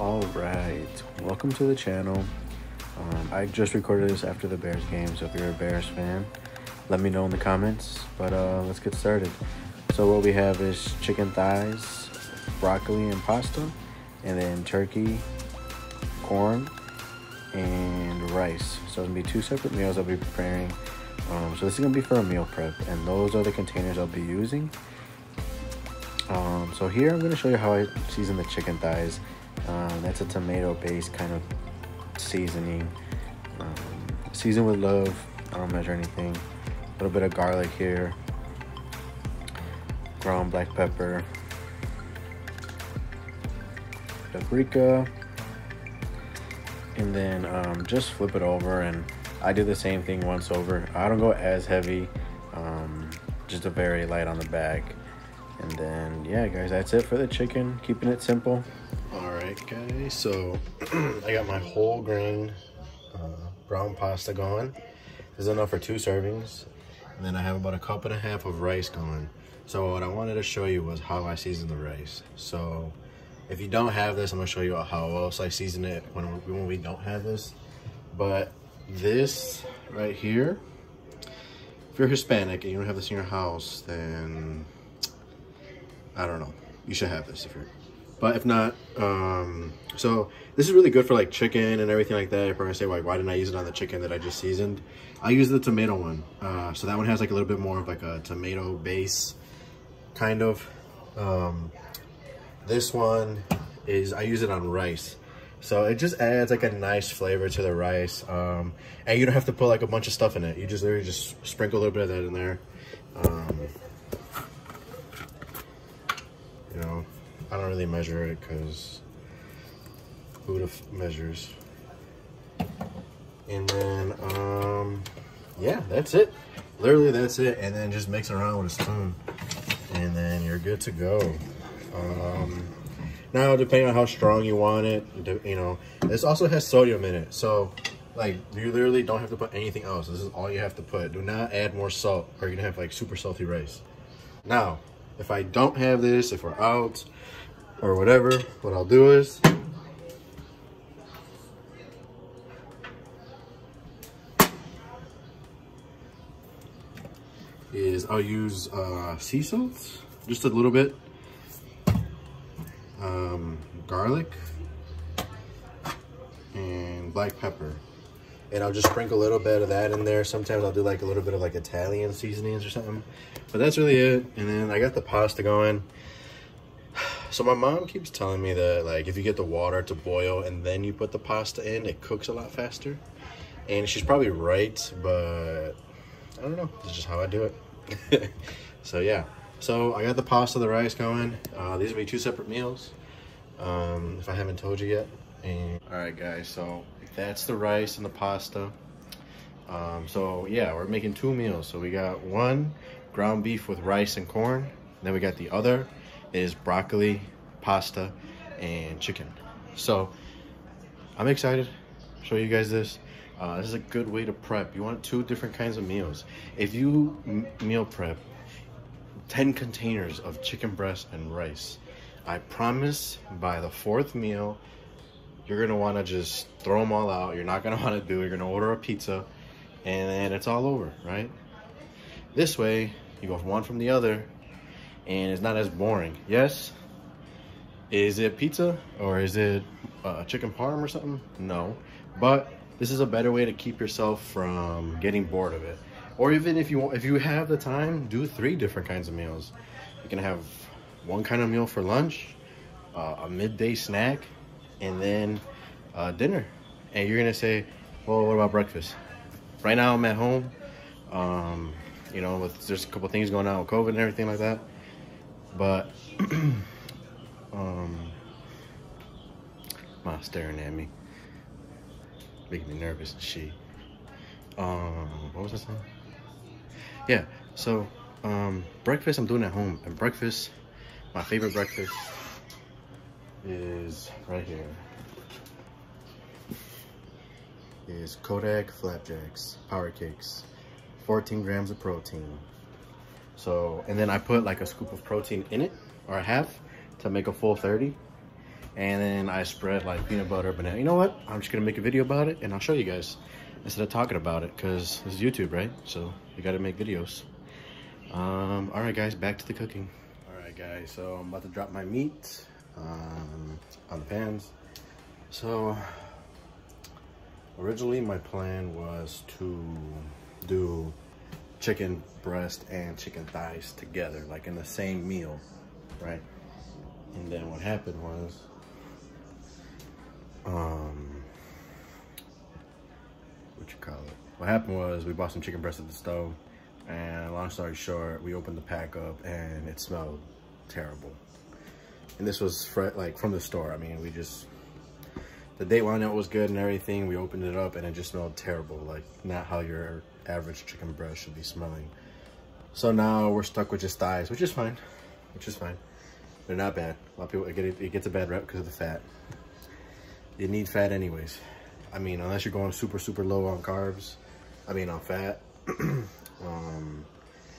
All right, welcome to the channel. I just recorded this after the Bears game, so if you're a Bears fan, let me know in the comments. But let's get started. So what we have is chicken thighs, broccoli and pasta, and then turkey, corn, and rice. So it's gonna be two separate meals I'll be preparing. So this is gonna be for a meal prep, and those are the containers I'll be using. So here I'm gonna show you how I season the chicken thighs. That's a tomato-based kind of seasoning. Season with love. I don't measure anything. A little bit of garlic here. Ground black pepper. Paprika. And then just flip it over, and I do the same thing once over. I don't go as heavy. Just a very light on the back. And then, yeah, guys, that's it for the chicken. Keeping it simple. All right, guys, so I got my whole grain brown pasta going. This is enough for 2 servings. And then I have about 1.5 cups of rice going. So what I wanted to show you was how I season the rice. So if you don't have this, I'm gonna show you how else I season it when we don't have this. But this right here, if you're Hispanic and you don't have this in your house, then I don't know, you should have this if you're, but if not, so this is really good for like chicken and everything like that. You're probably gonna say, why didn't I use it on the chicken that I just seasoned? I use the tomato one. So that one has like a little bit more of like a tomato base kind of. This one is, I use it on rice. So it just adds like a nice flavor to the rice. And you don't have to put like a bunch of stuff in it. You just literally just sprinkle a little bit of that in there. You know, I don't really measure it because who measures. And then, yeah, that's it. Literally, that's it. And then just mix it around with a spoon. And then you're good to go. Now, depending on how strong you want it, you know, this also has sodium in it. So, like, you literally don't have to put anything else. This is all you have to put. Do not add more salt, or you're going to have, like, super salty rice. Now, if I don't have this, if we're out or whatever, what I'll do is I'll use sea salt, just a little bit, garlic, and black pepper. And I'll just sprinkle a little bit of that in there. Sometimes I'll do like a little bit of like Italian seasonings or something. But that's really it. And then I got the pasta going. So my mom keeps telling me that like if you get the water to boil and then you put the pasta in, it cooks a lot faster. And she's probably right, but I don't know. It's just how I do it. So yeah. So I got the pasta, the rice going. These will be 2 separate meals. If I haven't told you yet. And all right, guys. So that's the rice and the pasta. So yeah, we're making 2 meals. So we got one ground beef with rice and corn. Then we got the other is broccoli, pasta, and chicken. So I'm excited to show you guys this. This is a good way to prep. You want 2 different kinds of meals. If you meal prep 10 containers of chicken breast and rice, I promise by the 4th meal, you're gonna wanna just throw them all out. You're not gonna wanna do it. You're gonna order a pizza and then it's all over, right? This way, you go from one from the other and it's not as boring. Yes, is it pizza or is it chicken parm or something? No, but this is a better way to keep yourself from getting bored of it. Or even if you have the time, do 3 different kinds of meals. You can have one kind of meal for lunch, a midday snack, and then dinner. And you're gonna say, well, what about breakfast? Right now I'm at home, you know, there's a couple things going on with COVID and everything like that. But Mom's staring at me, making me nervous. She, what was I saying? Yeah, so breakfast I'm doing at home. And breakfast, my favorite breakfast is right here. Is Kodak Flapjacks, Power Cakes, 14 grams of protein. So, and then I put like a scoop of protein in it, or a half, to make a full 30. And then I spread like peanut butter, banana. You know what? I'm just gonna make a video about it and I'll show you guys instead of talking about it, because this is YouTube, right? So you gotta make videos. All right, guys, back to the cooking. All right, guys, so I'm about to drop my meat on the pans. So originally my plan was to do chicken breast and chicken thighs together, like in the same meal, right? And then what happened was, what happened was we bought some chicken breast at the stove, and long story short, we opened the pack up and it smelled terrible. And this was like from the store. I mean, the date on it was good and everything. We opened it up and it just smelled terrible, like not how your average chicken breast should be smelling. So now we're stuck with just thighs, which is fine. They're not bad. A lot of people, it gets a bad rep because of the fat. You need fat anyways. I mean, unless you're going super, super low on carbs, I mean on fat.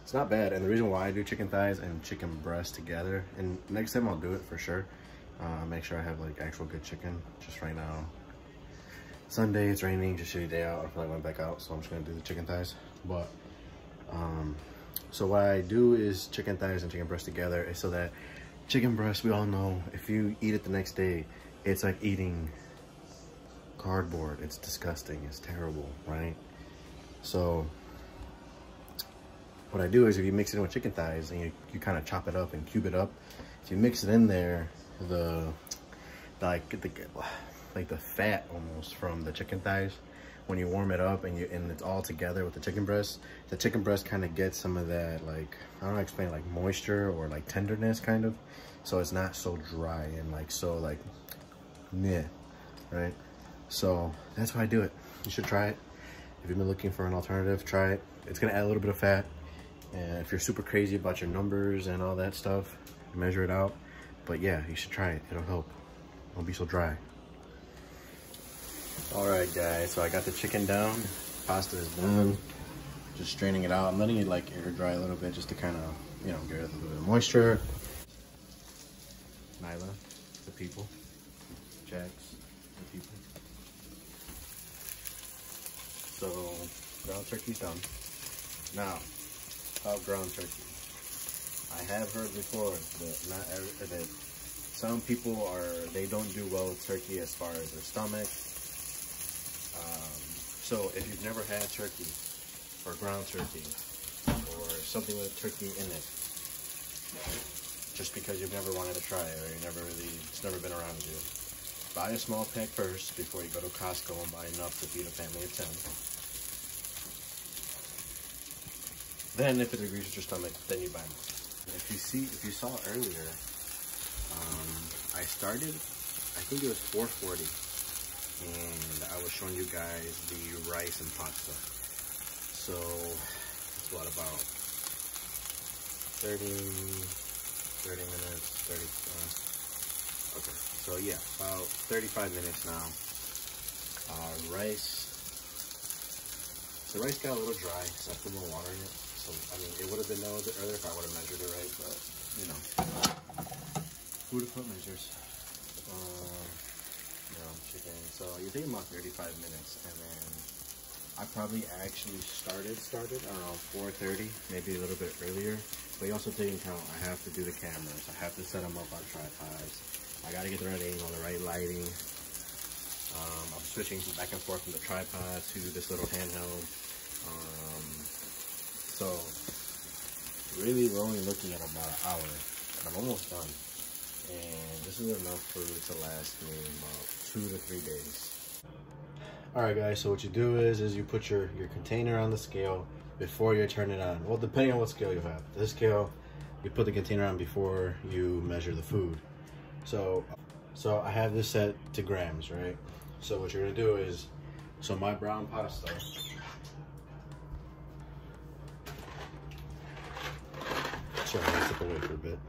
It's not bad. And the reason why I do chicken thighs and chicken breast together, and next time I'll do it for sure. Make sure I have like actual good chicken. Just right now, Sunday, it's raining, just shitty day out. I feel like I went back out, so I'm just gonna do the chicken thighs. But so what I do is chicken thighs and chicken breast together is so that chicken breast, we all know, if you eat it the next day, it's like eating cardboard. It's disgusting. It's terrible, right? So what I do is, if you mix it in with chicken thighs and you kind of chop it up and cube it up, if you mix it in there, the fat almost from the chicken thighs, when you warm it up and it's all together with the chicken breast kind of gets some of that, like, I don't know how to explain, like moisture or like tenderness kind of, so it's not so dry and like so like meh, right? So that's why I do it. You should try it. If you've been looking for an alternative, try it. It's gonna add a little bit of fat, and if you're super crazy about your numbers and all that stuff, measure it out. But yeah, you should try it. It'll help. Don't be so dry. All right, guys, so I got the chicken down. Pasta is done. Just straining it out. I'm letting it like air dry a little bit just to kind of, you know, get rid of a little bit of moisture. Nyla, the people. Jax, the people. So, ground turkey's done. Now, about ground turkey. I have heard before that some people they don't do well with turkey as far as their stomach. So if you've never had turkey or ground turkey or something with turkey in it, just because you've never wanted to try it or it's never been around you, buy a small pack first before you go to Costco and buy enough to feed a family of 10. Then if it agrees with your stomach, then you buy more. If you saw earlier, I think it was 440. And I was showing you guys the rice and pasta. So it's what, about 30 minutes, okay, so yeah, about 35 minutes now. The rice got a little dry, so I put more water in it. So I mean, it would have been known earlier if I would have measured it right, but you know, who would have put measures? Chicken. So you're thinking about 35 minutes, and then I probably actually started around 4:30, maybe a little bit earlier. But you also take into account I have to do the cameras, I have to set them up on tripods, I got to get the right angle, the right lighting. I'm switching back and forth from the tripod to this little handheld. So really, we're only looking at about an hour, and I'm almost done. And this is enough food to last me about 2 to 3 days. All right, guys, so what you do is you put your container on the scale before you turn it on. Well, depending on what scale you have. This scale, you put the container on before you measure the food. So I have this set to grams, right? So what you're gonna do is, so my brown pasta, sorry, I'll step away for a bit.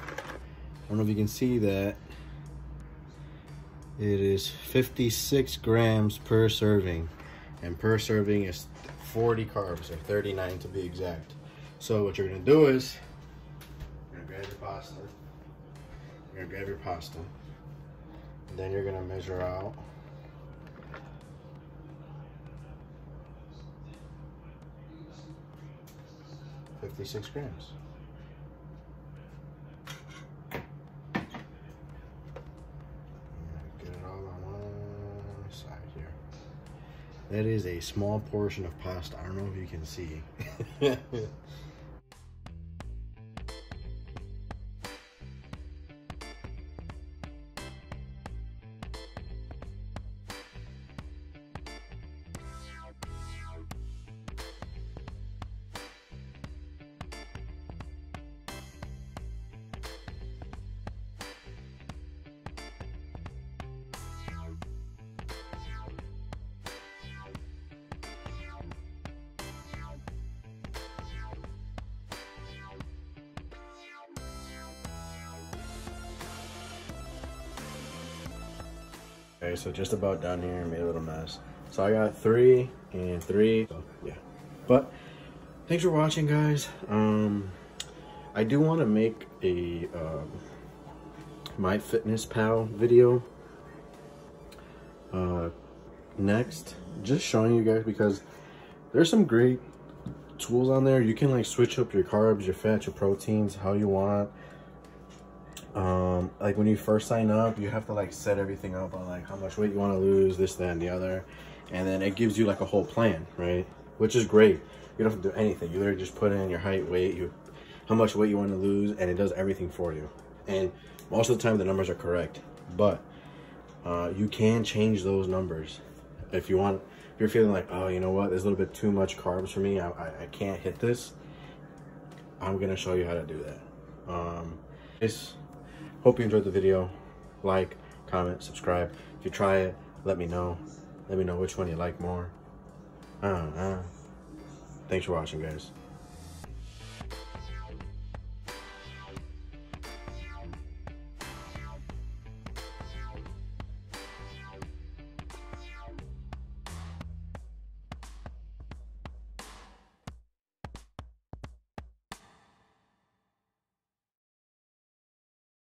I don't know if you can see that. It is 56 grams per serving, and per serving is 40 carbs, or 39 to be exact. So what you're gonna do is, you're gonna grab your pasta. Then you're gonna measure out 56 grams. Get it all on one side here. That is a small portion of pasta. I don't know if you can see. Okay, so just about done here. Made a little mess. So I got 3 and 3. So yeah, but thanks for watching, guys. I do want to make a MyFitnessPal video next, just showing you guys, because there's some great tools on there. You can like switch up your carbs, your fats, your proteins how you want. Like when you first sign up, you have to like set everything up on like how much weight you want to lose, this, that, and the other, and then it gives you like a whole plan, right? Which is great. You don't have to do anything. You literally just put in your height, weight, how much weight you want to lose, and it does everything for you. And most of the time the numbers are correct, but you can change those numbers if you want. If you're feeling like, oh, you know what, there's a little bit too much carbs for me, I can't hit this, I'm gonna show you how to do that. Hope you enjoyed the video. Like, comment, subscribe. If you try it, let me know. Let me know which one you like more. Thanks for watching, guys.